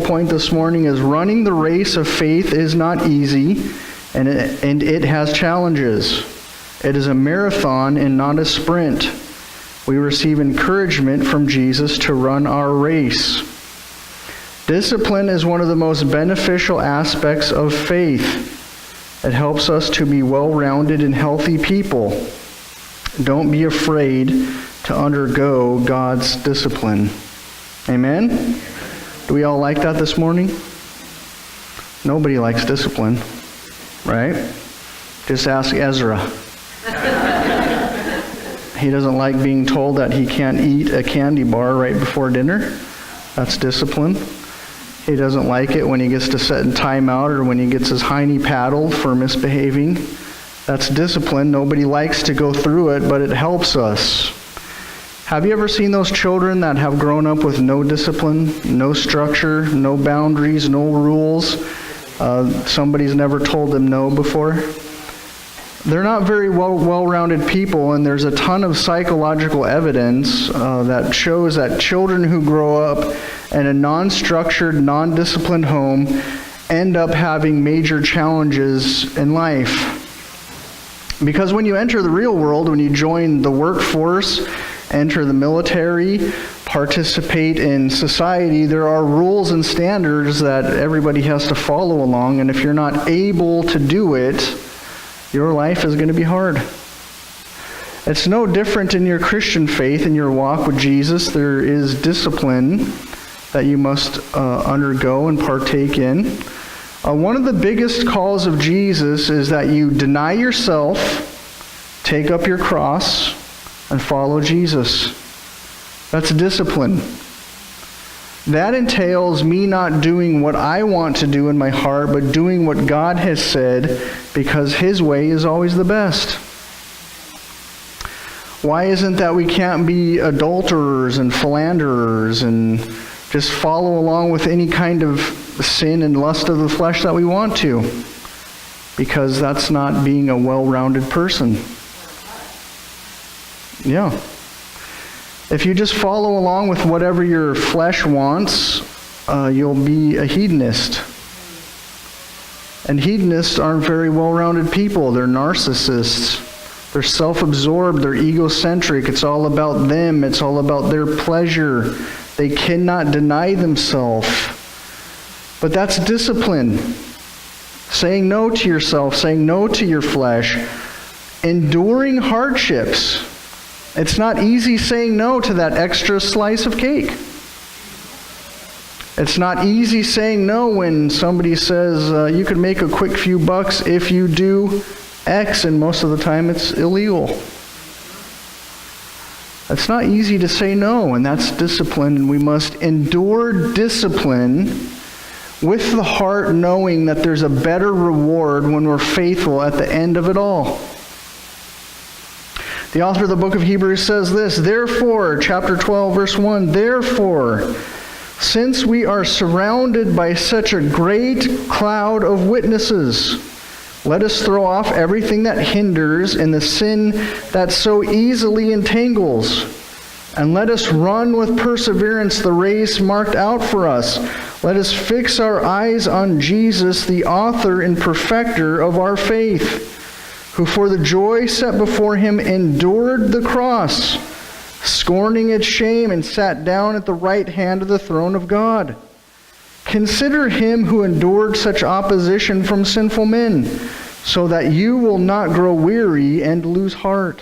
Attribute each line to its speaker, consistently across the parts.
Speaker 1: point this morning is running the race of faith is not easy, and it has challenges. It is a marathon and not a sprint. We receive encouragement from Jesus to run our race. Discipline is one of the most beneficial aspects of faith. It helps us to be well-rounded and healthy people. Don't be afraid to undergo God's discipline. Amen? Do we all like that this morning? Nobody likes discipline, right? Just ask Ezra. He doesn't like being told that he can't eat a candy bar right before dinner. That's discipline. He doesn't like it when he gets to sit in timeout or when he gets his hiney paddled for misbehaving. That's discipline. Nobody likes to go through it, but it helps us. Have you ever seen those children that have grown up with no discipline, no structure, no boundaries, no rules? Somebody's never told them no before? They're not very well-rounded people, and there's a ton of psychological evidence that shows that children who grow up in a non-structured, non-disciplined home end up having major challenges in life. Because when you enter the real world, when you join the workforce, enter the military, participate in society, there are rules and standards that everybody has to follow along, and if you're not able to do it, your life is going to be hard. It's no different in your Christian faith, in your walk with Jesus. There is discipline that you must undergo and partake in. One of the biggest calls of Jesus is that you deny yourself, take up your cross, and follow Jesus. That's discipline. That entails me not doing what I want to do in my heart, but doing what God has said, because His way is always the best. Why isn't that we can't be adulterers and philanderers and just follow along with any kind of sin and lust of the flesh that we want to? Because that's not being a well-rounded person. Yeah. If you just follow along with whatever your flesh wants, you'll be a hedonist. And hedonists aren't very well-rounded people. They're narcissists. They're self-absorbed. They're egocentric. It's all about them. It's all about their pleasure. They cannot deny themselves. But that's discipline. Saying no to yourself, saying no to your flesh, enduring hardships. It's not easy saying no to that extra slice of cake. It's not easy saying no when somebody says you could make a quick few bucks if you do X, and most of the time it's illegal. It's not easy to say no, and that's discipline, and we must endure discipline with the heart knowing that there's a better reward when we're faithful at the end of it all. The author of the book of Hebrews says this, therefore, chapter 12, verse 1, therefore, since we are surrounded by such a great cloud of witnesses, let us throw off everything that hinders and the sin that so easily entangles, and let us run with perseverance the race marked out for us. Let us fix our eyes on Jesus, the author and perfecter of our faith, who for the joy set before him endured the cross, scorning its shame, and sat down at the right hand of the throne of God. Consider him who endured such opposition from sinful men, so that you will not grow weary and lose heart.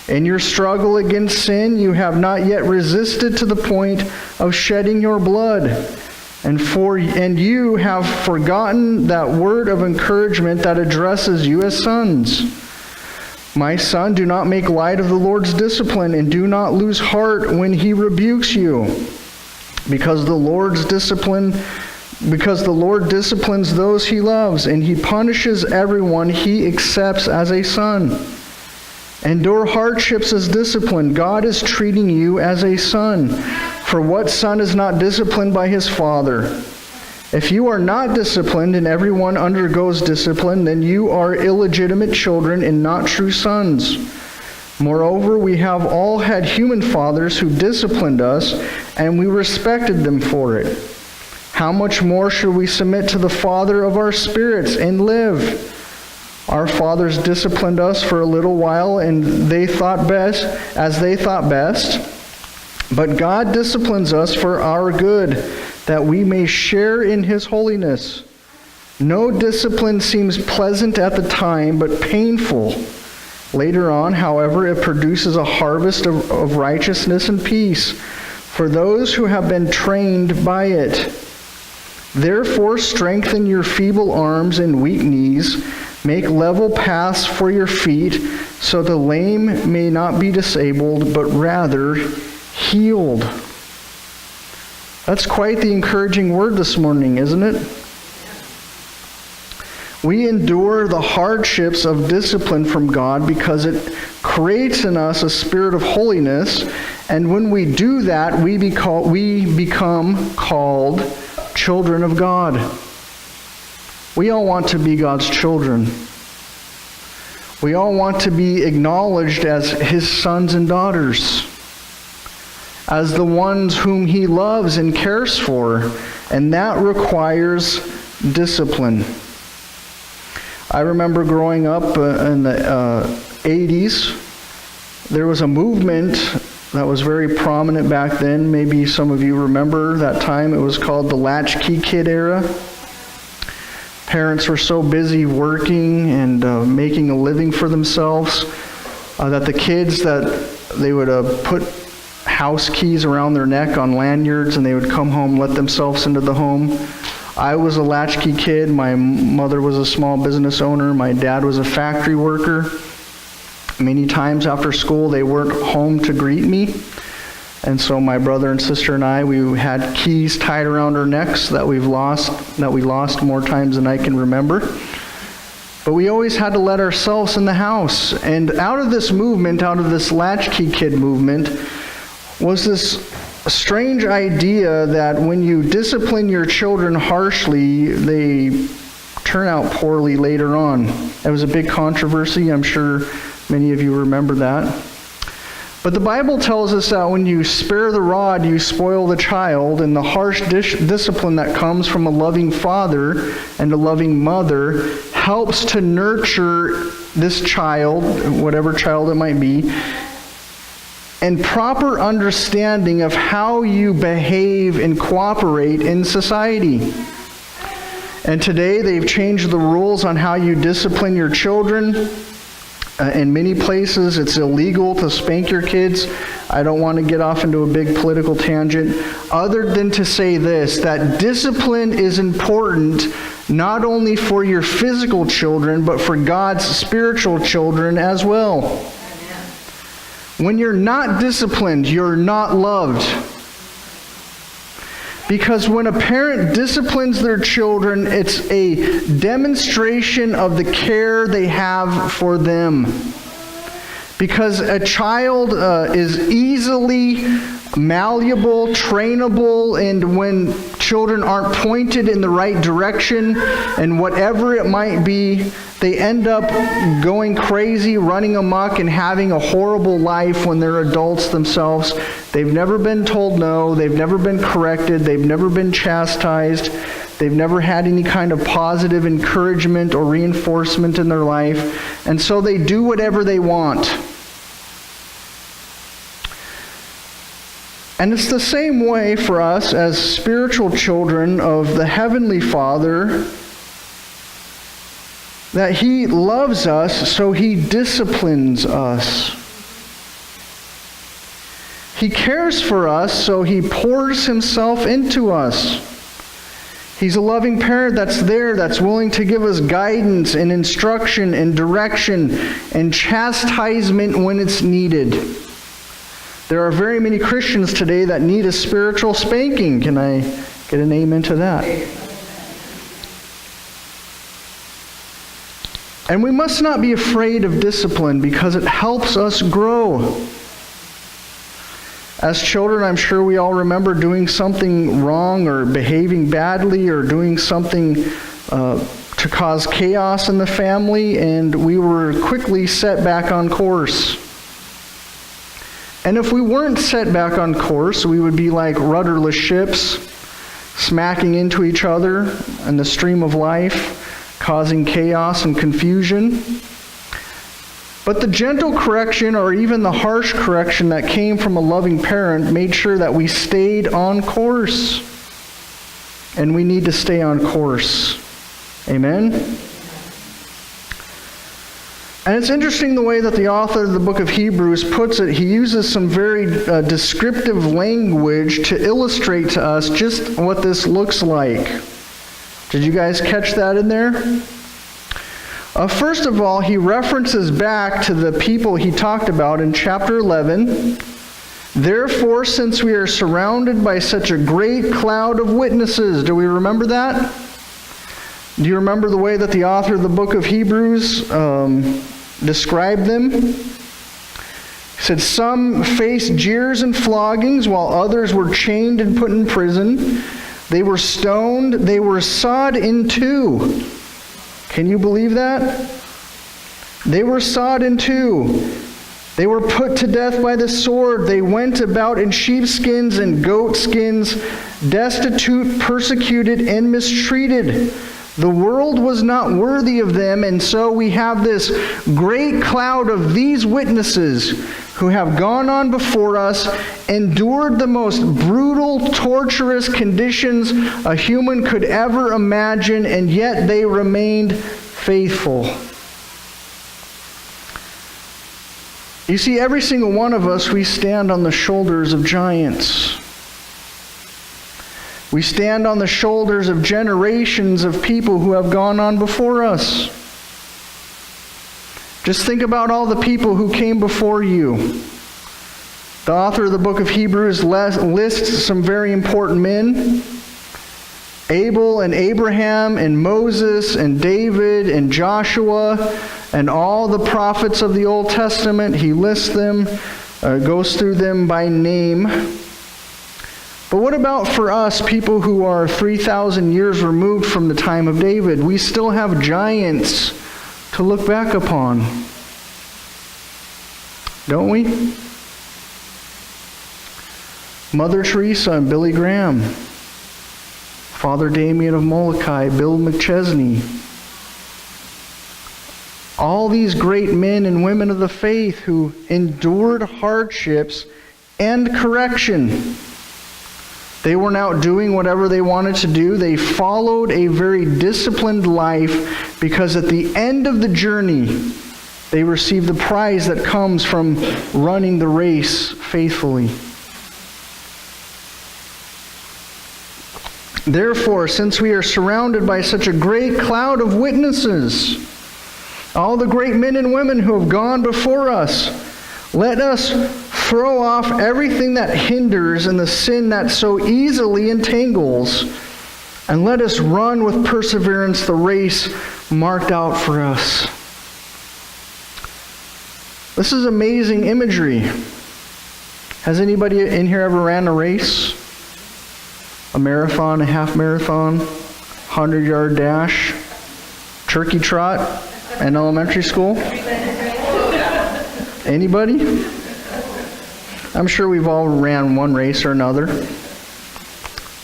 Speaker 1: In your struggle against sin, you have not yet resisted to the point of shedding your blood. And you have forgotten that word of encouragement that addresses you as sons. My son, do not make light of the Lord's discipline, and do not lose heart when he rebukes you. Because the Lord disciplines those he loves, and he punishes everyone he accepts as a son. Endure hardships as discipline. God is treating you as a son. For what son is not disciplined by his father? If you are not disciplined and everyone undergoes discipline, then you are illegitimate children and not true sons. Moreover, we have all had human fathers who disciplined us, and we respected them for it. how much more should we submit to the Father of our spirits and live? Our fathers disciplined us for a little while, and they thought best, but God disciplines us for our good, that we may share in His holiness. No discipline seems pleasant at the time, but painful. Later on, however, it produces a harvest of righteousness and peace for those who have been trained by it. Therefore, strengthen your feeble arms and weak knees. Make level paths for your feet, so the lame may not be disabled, but rather healed. That's quite the encouraging word this morning, isn't it? We endure the hardships of discipline from God because it creates in us a spirit of holiness, and when we do that, we become called children of God. We all want to be God's children. We all want to be acknowledged as His sons and daughters, as the ones whom He loves and cares for, and that requires discipline. I remember growing up in the 80s, there was a movement that was very prominent back then. Maybe some of you remember that time. It was called the Latchkey Kid era. Parents were so busy working and making a living for themselves that the kids, they would put house keys around their neck on lanyards, and they would come home, let themselves into the home. I was a latchkey kid. My mother was a small business owner. My dad was a factory worker. Many times after school, they weren't home to greet me. And so my brother and sister and I, we had keys tied around our necks that we lost more times than I can remember. But we always had to let ourselves in the house. And out of this movement, out of this latchkey kid movement, was this strange idea that when you discipline your children harshly, they turn out poorly later on. It was a big controversy. I'm sure many of you remember that. But the Bible tells us that when you spare the rod, you spoil the child, and the harsh discipline that comes from a loving father and a loving mother helps to nurture this child, whatever child it might be, and proper understanding of how you behave and cooperate in society. And today they've changed the rules on how you discipline your children. In many places, it's illegal to spank your kids. I don't want to get off into a big political tangent, other than to say this, that discipline is important not only for your physical children, but for God's spiritual children as well. Amen. When you're not disciplined, you're not loved. Because when a parent disciplines their children, it's a demonstration of the care they have for them. Because a child is easily malleable, trainable, and when children aren't pointed in the right direction, and whatever it might be, they end up going crazy, running amok, and having a horrible life when they're adults themselves. They've never been told no, they've never been corrected, they've never been chastised, they've never had any kind of positive encouragement or reinforcement in their life, and so they do whatever they want. And it's the same way for us as spiritual children of the Heavenly Father, that He loves us, so He disciplines us. He cares for us, so He pours Himself into us. He's a loving parent that's there, that's willing to give us guidance and instruction and direction and chastisement when it's needed. There are very many Christians today that need a spiritual spanking. Can I get an amen to that? And we must not be afraid of discipline because it helps us grow. As children, I'm sure we all remember doing something wrong or behaving badly or doing something to cause chaos in the family, and we were quickly set back on course. And if we weren't set back on course, we would be like rudderless ships, smacking into each other in the stream of life, causing chaos and confusion. But the gentle correction, or even the harsh correction that came from a loving parent, made sure that we stayed on course. And we need to stay on course. Amen? And it's interesting the way that the author of the book of Hebrews puts it. He uses some very descriptive language to illustrate to us just what this looks like. Did you guys catch that in there? First of all, he references back to the people he talked about in chapter 11. Therefore, since we are surrounded by such a great cloud of witnesses, do we remember that? Do you remember the way that the author of the book of Hebrews described them? He said, some faced jeers and floggings, while others were chained and put in prison. They were stoned. They were sawed in two. Can you believe that? They were sawed in two. They were put to death by the sword. They went about in sheepskins and goatskins, destitute, persecuted, and mistreated. The world was not worthy of them, and so we have this great cloud of these witnesses who have gone on before us, endured the most brutal, torturous conditions a human could ever imagine, and yet they remained faithful. You see, every single one of us, we stand on the shoulders of giants. We stand on the shoulders of generations of people who have gone on before us. Just think about all the people who came before you. The author of the book of Hebrews lists some very important men. Abel and Abraham and Moses and David and Joshua and all the prophets of the Old Testament. He lists them, goes through them by name. But what about for us, people who are 3,000 years removed from the time of David? We still have giants to look back upon, don't we? Mother Teresa and Billy Graham, Father Damien of Molokai, Bill McChesney. All these great men and women of the faith who endured hardships and correction. They weren't out doing whatever they wanted to do. They followed a very disciplined life because at the end of the journey, they received the prize that comes from running the race faithfully. Therefore, since we are surrounded by such a great cloud of witnesses, all the great men and women who have gone before us, let us throw off everything that hinders and the sin that so easily entangles, and let us run with perseverance the race marked out for us. This is amazing imagery. Has anybody in here ever ran a race? A marathon, a half marathon, 100-yard dash, turkey trot in elementary school? Anybody? I'm sure we've all ran one race or another.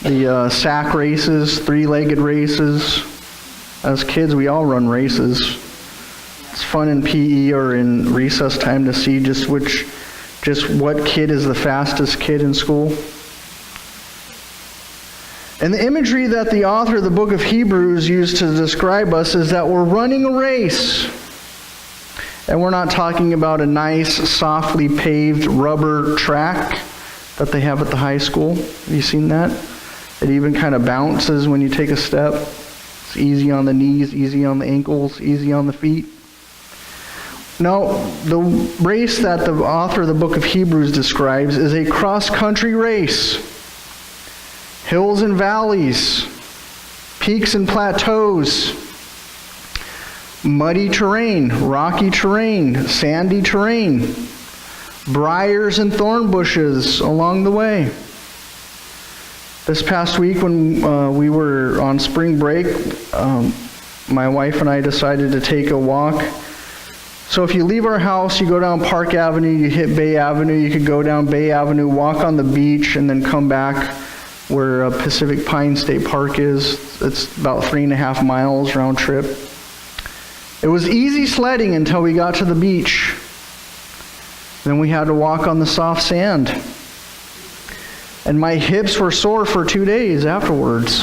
Speaker 1: The sack races, three-legged races. As kids, we all run races. It's fun in PE or in recess time to see just what kid is the fastest kid in school. And the imagery that the author of the book of Hebrews used to describe us is that we're running a race. And we're not talking about a nice, softly paved rubber track that they have at the high school. Have you seen that? It even kind of bounces when you take a step. It's easy on the knees, easy on the ankles, easy on the feet. No, the race that the author of the book of Hebrews describes is a cross-country race. Hills and valleys, peaks and plateaus, muddy terrain, rocky terrain, sandy terrain, briars and thorn bushes along the way. This past week when we were on spring break, my wife and I decided to take a walk. So if you leave our house, you go down Park Avenue, you hit Bay Avenue, you could go down Bay Avenue, walk on the beach, and then come back where Pacific Pine State Park is. It's about 3.5 miles round trip. It was easy sledding until we got to the beach. Then we had to walk on the soft sand. And my hips were sore for 2 days afterwards.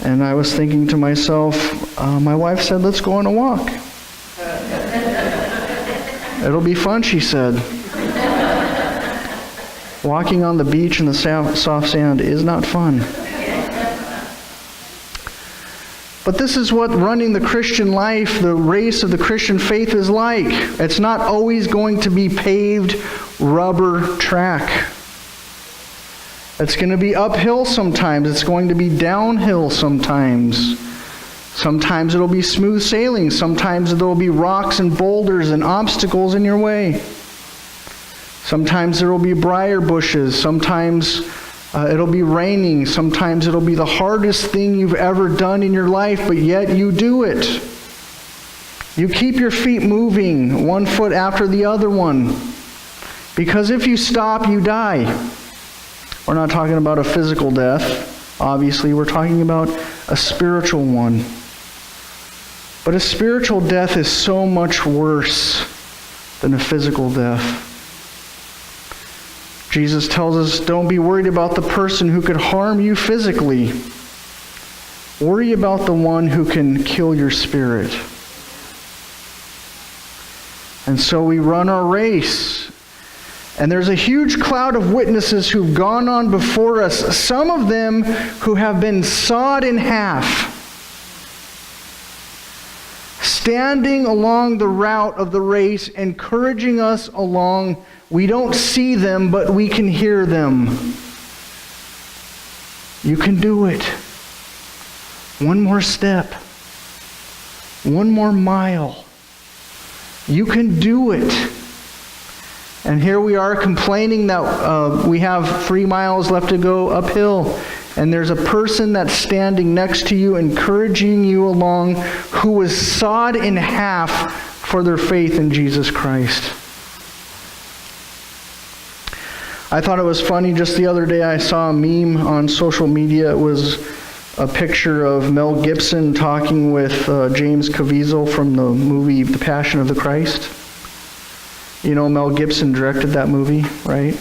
Speaker 1: And I was thinking to myself, my wife said, let's go on a walk. It'll be fun, she said. Walking on the beach in the soft sand is not fun. But this is what running the Christian life, the race of the Christian faith is like. It's not always going to be paved rubber track. It's going to be uphill sometimes. It's going to be downhill sometimes. Sometimes it'll be smooth sailing. Sometimes there will be rocks and boulders and obstacles in your way. Sometimes there will be briar bushes. Sometimes it'll be raining. Sometimes it'll be the hardest thing you've ever done in your life, but yet you do it. You keep your feet moving, one foot after the other one. Because if you stop, you die. We're not talking about a physical death. Obviously, we're talking about a spiritual one. But a spiritual death is so much worse than a physical death. Jesus tells us, don't be worried about the person who could harm you physically. Worry about the one who can kill your spirit. And so we run our race. And there's a huge cloud of witnesses who've gone on before us, some of them who have been sawed in half, standing along the route of the race, encouraging us along. We don't see them, but we can hear them. You can do it. One more step. One more mile. You can do it. And here we are complaining that we have 3 miles left to go uphill. And there's a person that's standing next to you, encouraging you along, who was sawed in half for their faith in Jesus Christ. I thought it was funny. Just the other day I saw a meme on social media. It was a picture of Mel Gibson talking with James Caviezel from the movie The Passion of the Christ. You know, Mel Gibson directed that movie, right?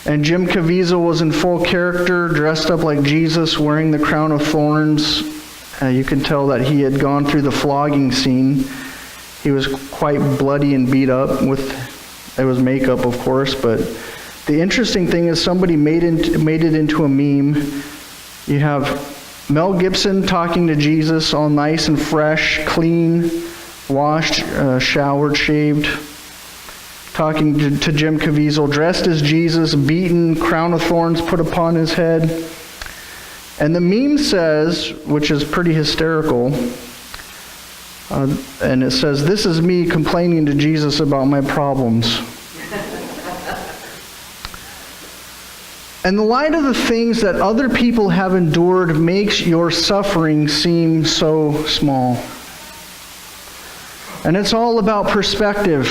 Speaker 1: And Jim Caviezel was in full character, dressed up like Jesus, wearing the crown of thorns. You can tell that he had gone through the flogging scene. He was quite bloody and beat up. It was makeup, of course, but the interesting thing is somebody made it into a meme. You have Mel Gibson talking to Jesus, all nice and fresh, clean, washed, showered, shaved, talking to Jim Caviezel, dressed as Jesus, beaten, crown of thorns put upon his head. And the meme says, which is pretty hysterical, and it says, "This is me complaining to Jesus about my problems." And the light of the things that other people have endured makes your suffering seem so small. And it's all about perspective.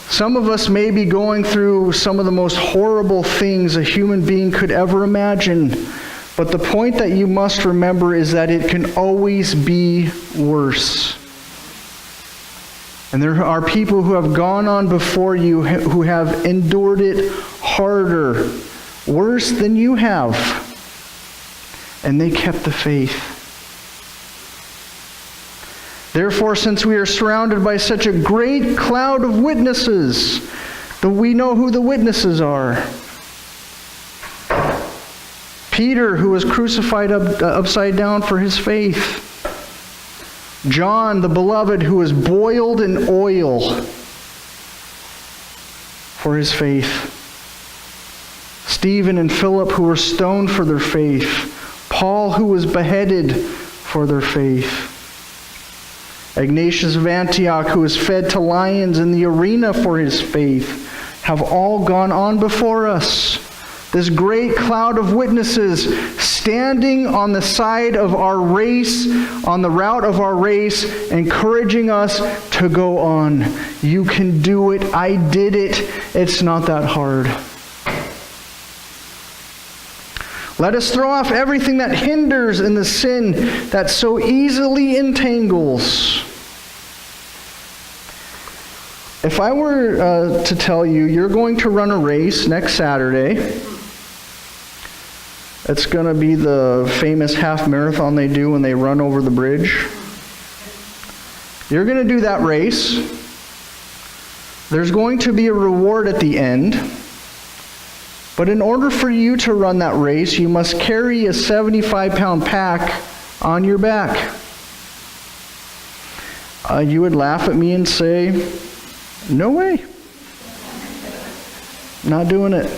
Speaker 1: Some of us may be going through some of the most horrible things a human being could ever imagine. But the point that you must remember is that it can always be worse. And there are people who have gone on before you who have endured it harder, worse than you have. And they kept the faith. Therefore, since we are surrounded by such a great cloud of witnesses, that we know who the witnesses are. Peter, who was crucified upside down for his faith. John, the beloved, who was boiled in oil for his faith. Stephen and Philip, who were stoned for their faith. Paul, who was beheaded for their faith. Ignatius of Antioch, who was fed to lions in the arena for his faith, have all gone on before us. This great cloud of witnesses standing on the side of our race, on the route of our race, encouraging us to go on. You can do it. I did it. It's not that hard. Let us throw off everything that hinders and the sin that so easily entangles. If I were to tell you, you're going to run a race next Saturday, it's going to be the famous half marathon they do when they run over the bridge. You're going to do that race. There's going to be a reward at the end. But in order for you to run that race, you must carry a 75-pound pack on your back. You would laugh at me and say, "No way. Not doing it."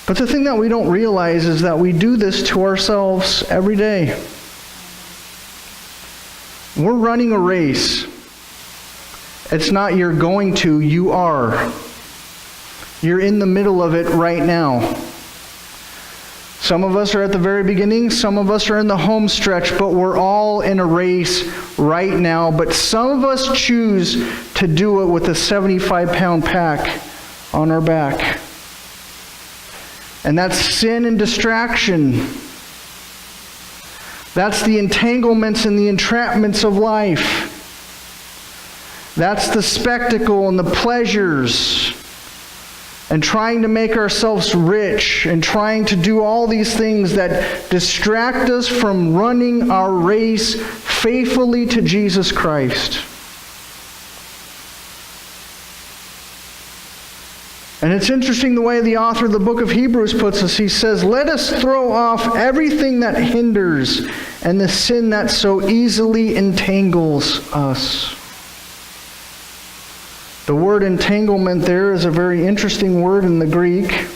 Speaker 1: But the thing that we don't realize is that we do this to ourselves every day. We're running a race. It's not you're going to, you are. You're in the middle of it right now. Some of us are at the very beginning, some of us are in the home stretch, but we're all in a race right now. But some of us choose to do it with a 75-pound pack on our back. And that's sin and distraction. That's the entanglements and the entrapments of life. That's the spectacle and the pleasures and trying to make ourselves rich and trying to do all these things that distract us from running our race faithfully to Jesus Christ. And it's interesting the way the author of the book of Hebrews puts this. He says, "Let us throw off everything that hinders and the sin that so easily entangles us." The word entanglement there is a very interesting word in the Greek.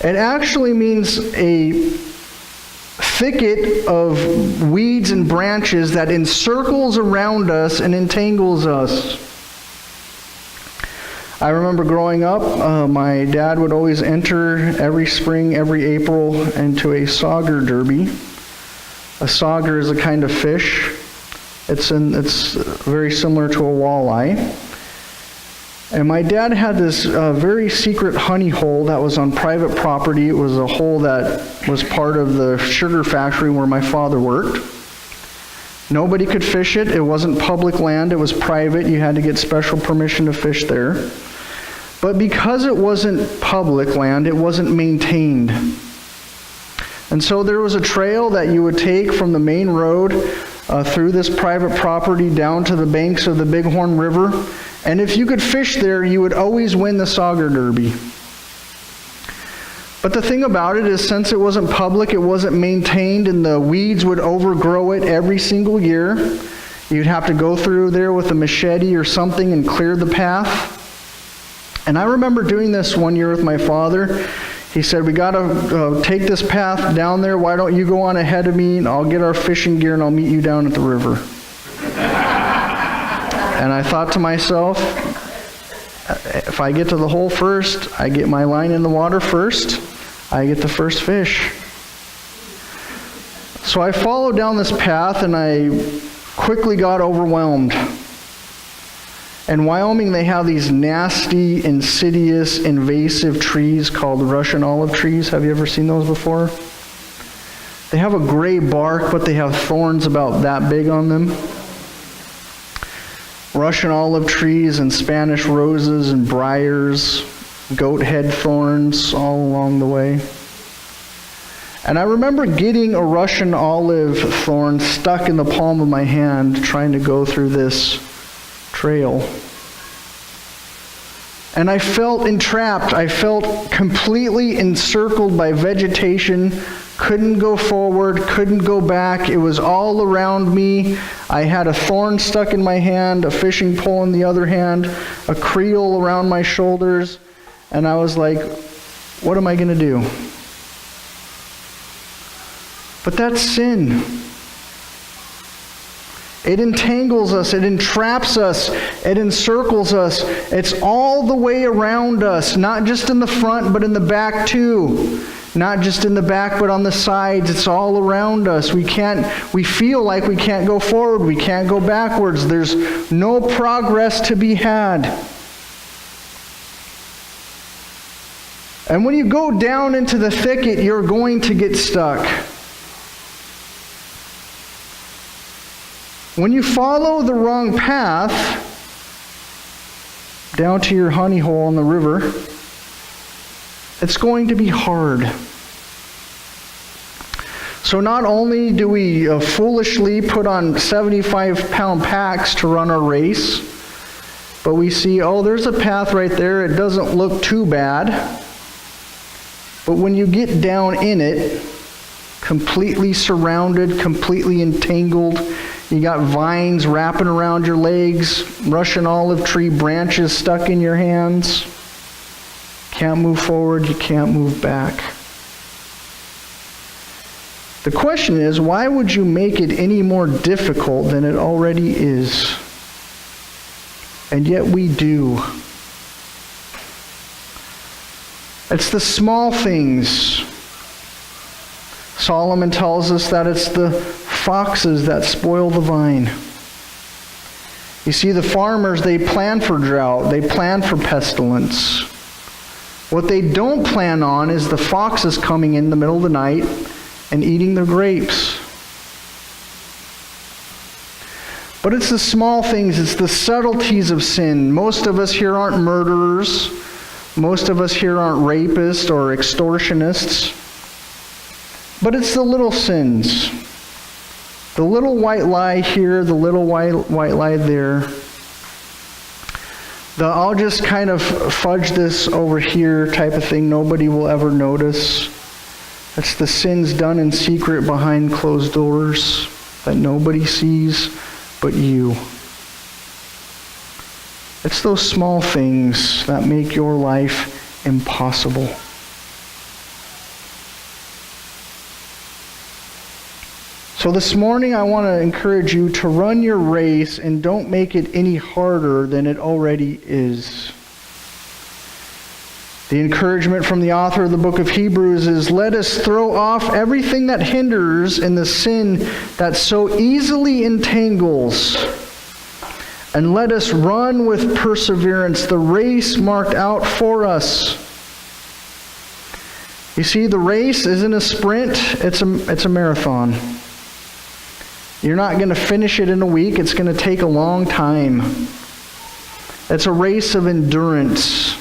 Speaker 1: It actually means a thicket of weeds and branches that encircles around us and entangles us. I remember growing up, my dad would always enter every spring, every April, into a sauger derby. A sauger is a kind of fish. It's very similar to a walleye. And my dad had this very secret honey hole that was on private property. It was a hole that was part of the sugar factory where my father worked. Nobody could fish it. It wasn't public land. It was private. You had to get special permission to fish there. But because it wasn't public land, it wasn't maintained. And so there was a trail that you would take from the main road through this private property down to the banks of the Bighorn River. And if you could fish there, you would always win the sauger derby. But the thing about it is, since it wasn't public, it wasn't maintained, and the weeds would overgrow it every single year. You'd have to go through there with a machete or something and clear the path. And I remember doing this one year with my father. He said, "We got to take this path down there. Why don't you go on ahead of me, and I'll get our fishing gear, and I'll meet you down at the river." And I thought to myself, if I get to the hole first, I get my line in the water first, I get the first fish. So I followed down this path, and I quickly got overwhelmed. In Wyoming, they have these nasty, insidious, invasive trees called Russian olive trees. Have you ever seen those before? They have a gray bark, but they have thorns about that big on them. Russian olive trees and Spanish roses and briars, goat head thorns all along the way. And I remember getting a Russian olive thorn stuck in the palm of my hand trying to go through this trail. And I felt entrapped. I felt completely encircled by vegetation, couldn't go forward, couldn't go back. It was all around me. I had a thorn stuck in my hand, a fishing pole in the other hand, a creel around my shoulders, and I was like, what am I going to do? But that's sin. It entangles us, it entraps us, it encircles us. It's all the way around us, not just in the front, but in the back too. Not just in the back, but on the sides. It's all around us. We feel like we can't go forward, we can't go backwards. There's no progress to be had. And when you go down into the thicket, you're going to get stuck. When you follow the wrong path down to your honey hole in the river, it's going to be hard. So not only do we foolishly put on 75-pound packs to run our race, but we see, oh, there's a path right there. It doesn't look too bad. But when you get down in it, completely surrounded, completely entangled, you got vines wrapping around your legs, Russian olive tree branches stuck in your hands. Can't move forward, you can't move back. The question is, why would you make it any more difficult than it already is? And yet we do. It's the small things. Solomon tells us that it's the foxes that spoil the vine. You see, the farmers, they plan for drought. They plan for pestilence. What they don't plan on is the foxes coming in the middle of the night and eating their grapes. But it's the small things. It's the subtleties of sin. Most of us here aren't murderers. Most of us here aren't rapists or extortionists. But it's the little sins. The little white lie here, the little white lie there. The I'll just kind of fudge this over here type of thing nobody will ever notice. It's the sins done in secret behind closed doors that nobody sees but you. It's those small things that make your life impossible. So this morning I want to encourage you to run your race and don't make it any harder than it already is. The encouragement from the author of the book of Hebrews is, let us throw off everything that hinders and the sin that so easily entangles, and let us run with perseverance the race marked out for us. You see, the race isn't a sprint, it's a marathon. You're not going to finish it in a week. It's going to take a long time. It's a race of endurance.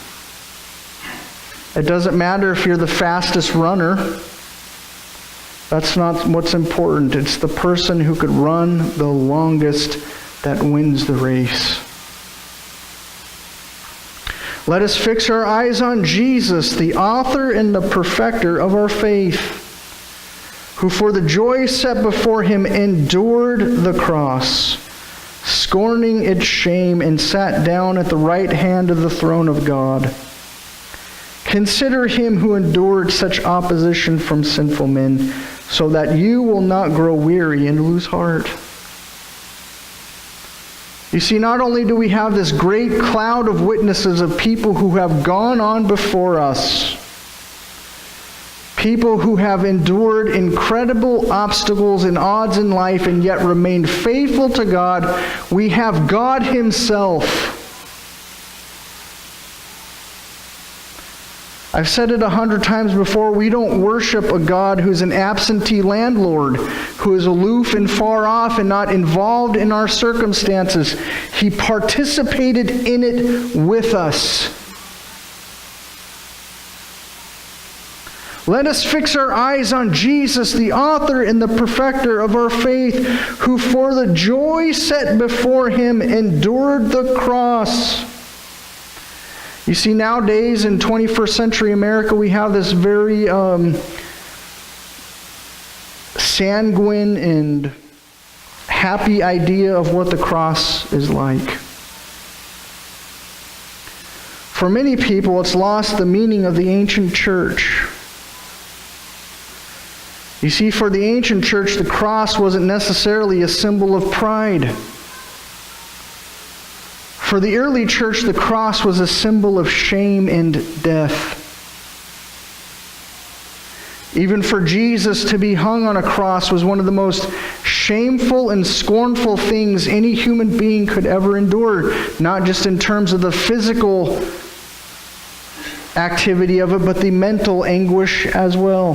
Speaker 1: It doesn't matter if you're the fastest runner. That's not what's important. It's the person who could run the longest that wins the race. Let us fix our eyes on Jesus, the author and the perfecter of our faith, who for the joy set before him endured the cross, scorning its shame, and sat down at the right hand of the throne of God. Consider him who endured such opposition from sinful men, so that you will not grow weary and lose heart. You see, not only do we have this great cloud of witnesses of people who have gone on before us, people who have endured incredible obstacles and odds in life and yet remained faithful to God, we have God himself. I've said it 100 times before, we don't worship a God who's an absentee landlord, who is aloof and far off and not involved in our circumstances. He participated in it with us. Let us fix our eyes on Jesus, the author and the perfecter of our faith, who for the joy set before him endured the cross. You see, nowadays in 21st century America, we have this very sanguine and happy idea of what the cross is like. For many people, it's lost the meaning of the ancient church. You see, for the ancient church, the cross wasn't necessarily a symbol of pride. For the early church, the cross was a symbol of shame and death. Even for Jesus to be hung on a cross was one of the most shameful and scornful things any human being could ever endure, not just in terms of the physical activity of it, but the mental anguish as well.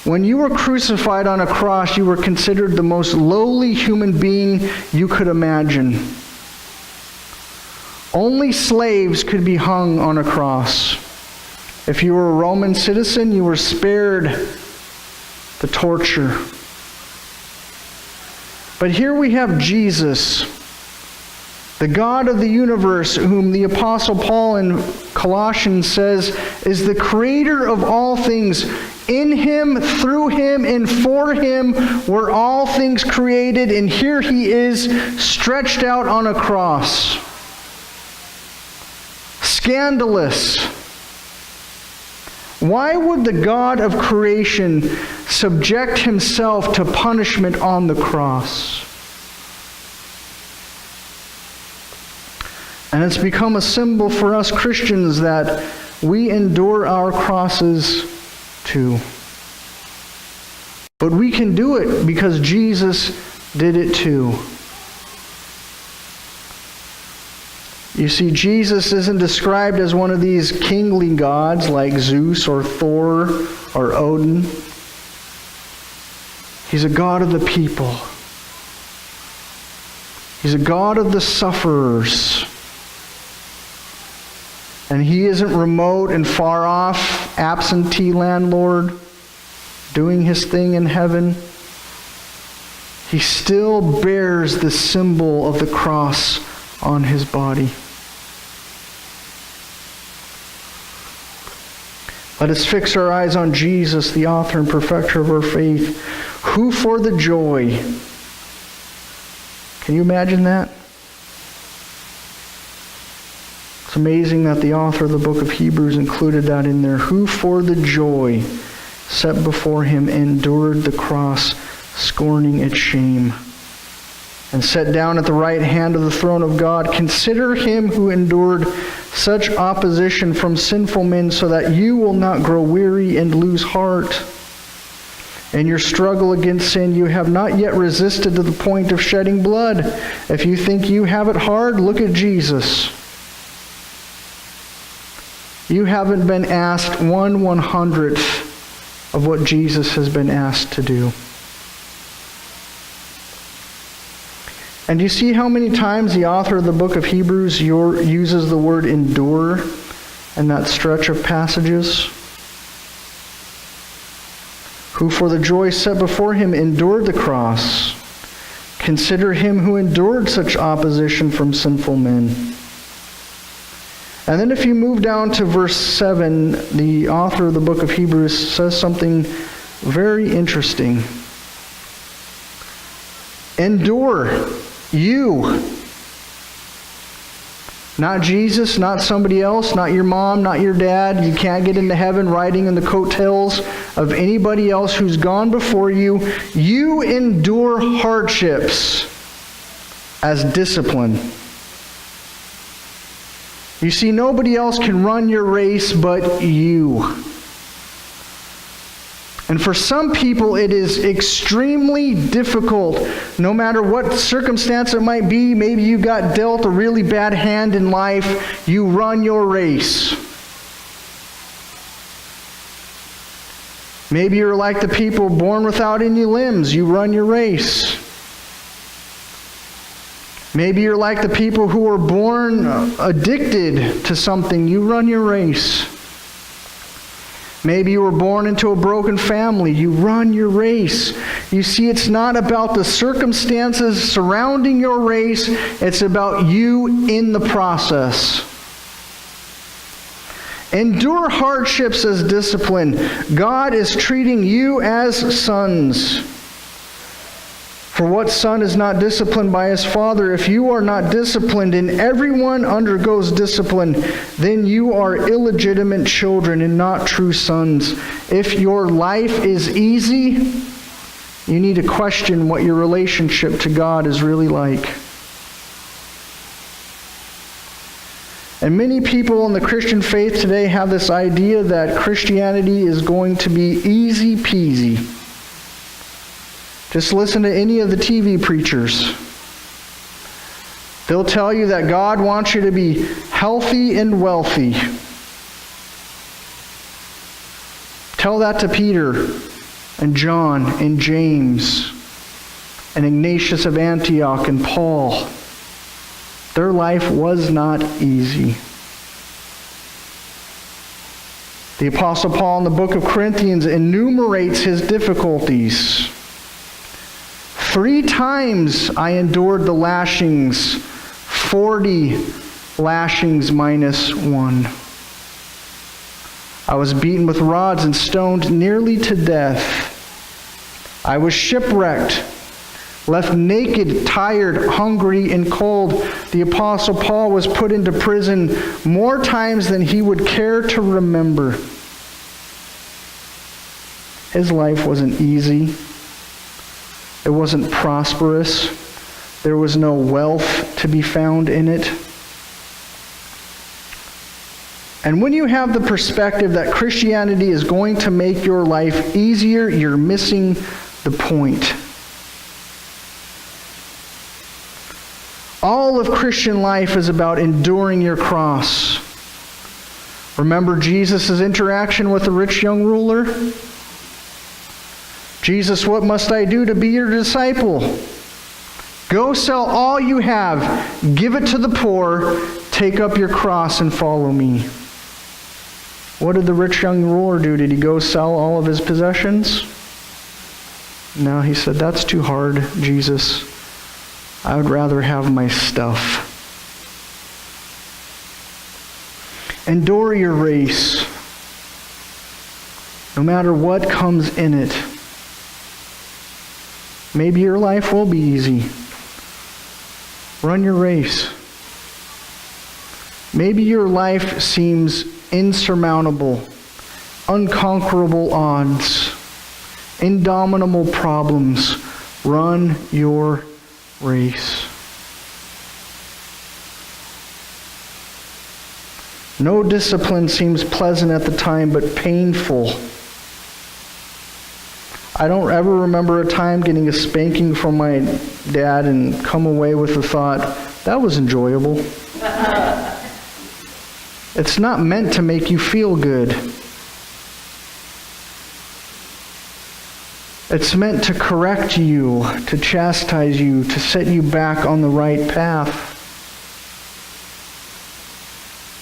Speaker 1: When you were crucified on a cross, you were considered the most lowly human being you could imagine. Only slaves could be hung on a cross. If you were a Roman citizen, you were spared the torture. But here we have Jesus, the God of the universe, whom the Apostle Paul in Colossians says is the creator of all things. In him, through him, and for him were all things created, and here he is stretched out on a cross. Scandalous. Why would the God of creation subject himself to punishment on the cross? And it's become a symbol for us Christians that we endure our crosses too. But we can do it because Jesus did it too. You see, Jesus isn't described as one of these kingly gods like Zeus or Thor or Odin. He's a God of the people. He's a God of the sufferers. And he isn't remote and far off, absentee landlord, doing his thing in heaven. He still bears the symbol of the cross on his body. Let us fix our eyes on Jesus, the author and perfecter of our faith, who for the joy, can you imagine that? It's amazing that the author of the book of Hebrews included that in there. Who for the joy set before him endured the cross, scorning its shame, and sat down at the right hand of the throne of God. Consider him who endured such opposition from sinful men, so that you will not grow weary and lose heart. In your struggle against sin, you have not yet resisted to the point of shedding blood. If you think you have it hard, look at Jesus. You haven't been asked 1/100th of what Jesus has been asked to do. And you see how many times the author of the book of Hebrews uses the word endure in that stretch of passages? Who for the joy set before him endured the cross. Consider him who endured such opposition from sinful men. And then if you move down to verse 7, the author of the book of Hebrews says something very interesting. Endure, you. Not Jesus, not somebody else, not your mom, not your dad. You can't get into heaven riding in the coattails of anybody else who's gone before you. You endure hardships as discipline. You see, nobody else can run your race but you. And for some people, it is extremely difficult, no matter what circumstance it might be. Maybe you got dealt a really bad hand in life. You run your race. Maybe you're like the people born without any limbs. You run your race. Maybe you're like the people who were born addicted to something. You run your race. Maybe you were born into a broken family. You run your race. You see, it's not about the circumstances surrounding your race. It's about you in the process. Endure hardships as discipline. God is treating you as sons. For what son is not disciplined by his father? If you are not disciplined, and everyone undergoes discipline, then you are illegitimate children and not true sons. If your life is easy, you need to question what your relationship to God is really like. And many people in the Christian faith today have this idea that Christianity is going to be easy peasy. Just listen to any of the TV preachers. They'll tell you that God wants you to be healthy and wealthy. Tell that to Peter and John and James and Ignatius of Antioch and Paul. Their life was not easy. The Apostle Paul in the book of Corinthians enumerates his difficulties. 3 times I endured the lashings, 40 lashings minus 1. I was beaten with rods and stoned nearly to death. I was shipwrecked, left naked, tired, hungry, and cold. The Apostle Paul was put into prison more times than he would care to remember. His life wasn't easy. It wasn't prosperous. There was no wealth to be found in it. And when you have the perspective that Christianity is going to make your life easier, you're missing the point. All of Christian life is about enduring your cross. Remember Jesus' interaction with the rich young ruler? Jesus, what must I do to be your disciple? Go sell all you have, give it to the poor, take up your cross and follow me. What did the rich young ruler do? Did he go sell all of his possessions? No, he said, that's too hard, Jesus. I would rather have my stuff. Endure your race, no matter what comes in it. Maybe your life will be easy. Run your race. Maybe your life seems insurmountable, unconquerable odds, indomitable problems. Run your race. No discipline seems pleasant at the time, but painful. I don't ever remember a time getting a spanking from my dad and come away with the thought, that was enjoyable. It's not meant to make you feel good. It's meant to correct you, to chastise you, to set you back on the right path.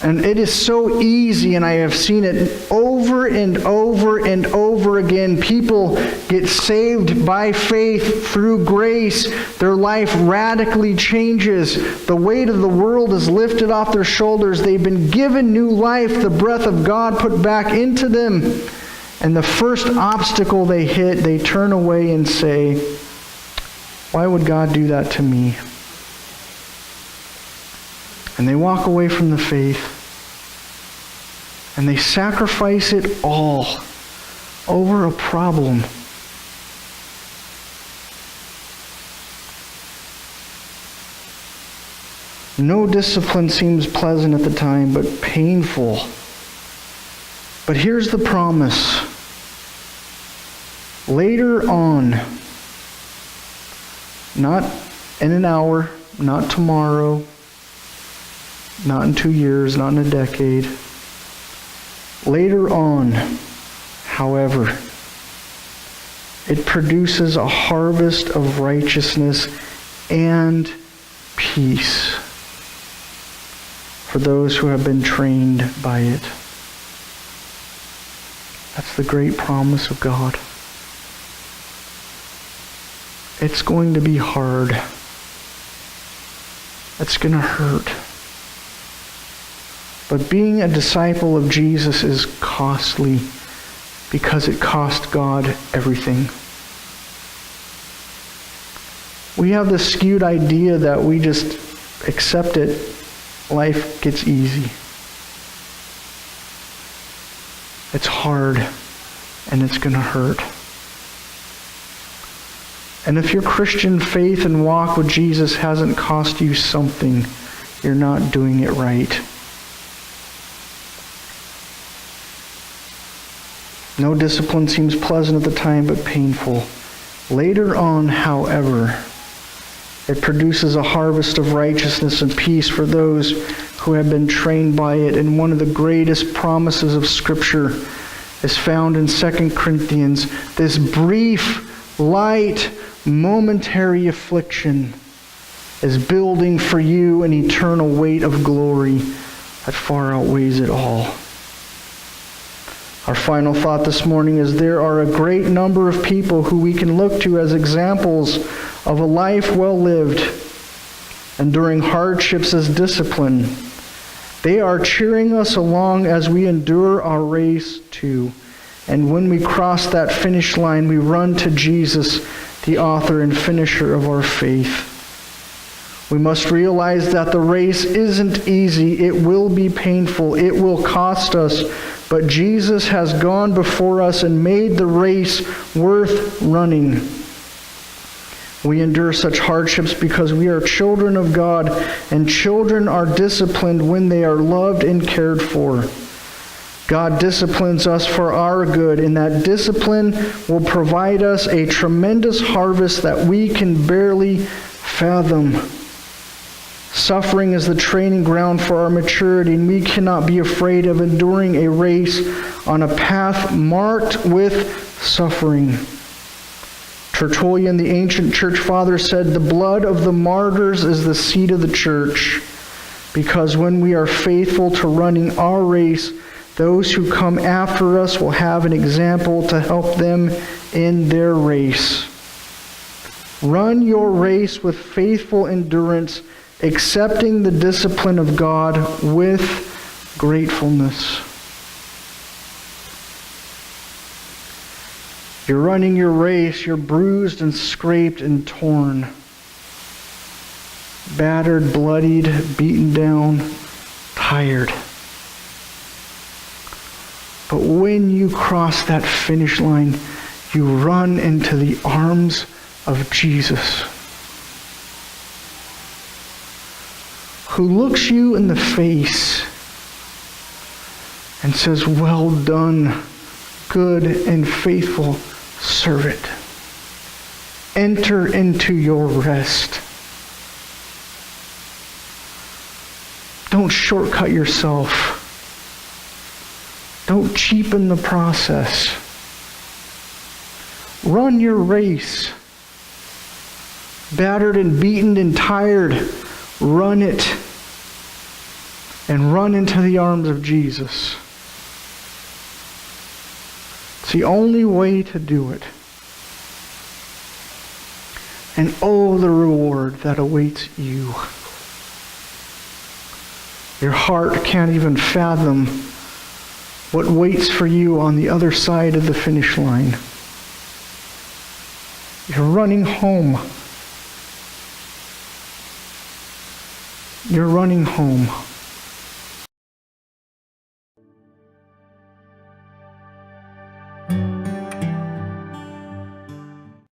Speaker 1: And it is so easy, and I have seen it over and over and over again. People get saved by faith through grace. Their life radically changes. The weight of the world is lifted off their shoulders. They've been given new life, the breath of God put back into them. And the first obstacle they hit, they turn away and say, why would God do that to me? And they walk away from the faith. And they sacrifice it all over a problem. No discipline seems pleasant at the time, but painful. But here's the promise. Later on, not in an hour, not tomorrow, not in 2 years, not in a decade. Later on, however, it produces a harvest of righteousness and peace for those who have been trained by it. That's the great promise of God. It's going to be hard. It's going to hurt. But being a disciple of Jesus is costly because it cost God everything. We have this skewed idea that we just accept it, life gets easy. It's hard and it's going to hurt. And if your Christian faith and walk with Jesus hasn't cost you something, you're not doing it right. No discipline seems pleasant at the time, but painful. Later on, however, it produces a harvest of righteousness and peace for those who have been trained by it. And one of the greatest promises of Scripture is found in 2 Corinthians. This brief, light, momentary affliction is building for you an eternal weight of glory that far outweighs it all. Our final thought this morning is there are a great number of people who we can look to as examples of a life well lived, enduring hardships as discipline. They are cheering us along as we endure our race too. And when we cross that finish line, we run to Jesus, the author and finisher of our faith. We must realize that the race isn't easy. It will be painful. It will cost us. But Jesus has gone before us and made the race worth running. We endure such hardships because we are children of God, and children are disciplined when they are loved and cared for. God disciplines us for our good, and that discipline will provide us a tremendous harvest that we can barely fathom. Suffering is the training ground for our maturity, and we cannot be afraid of enduring a race on a path marked with suffering. Tertullian, the ancient church father, said, "The blood of the martyrs is the seed of the church, because when we are faithful to running our race, those who come after us will have an example to help them in their race." Run your race with faithful endurance, accepting the discipline of God with gratefulness. You're running your race, you're bruised and scraped and torn, battered, bloodied, beaten down, tired. But when you cross that finish line, you run into the arms of Jesus, who looks you in the face and says, "Well done, good and faithful servant. Enter into your rest." Don't shortcut yourself. Don't cheapen the process. Run your race. Battered and beaten and tired, run it. And run into the arms of Jesus. It's the only way to do it. And oh, the reward that awaits you. Your heart can't even fathom what waits for you on the other side of the finish line. You're running home. You're running home.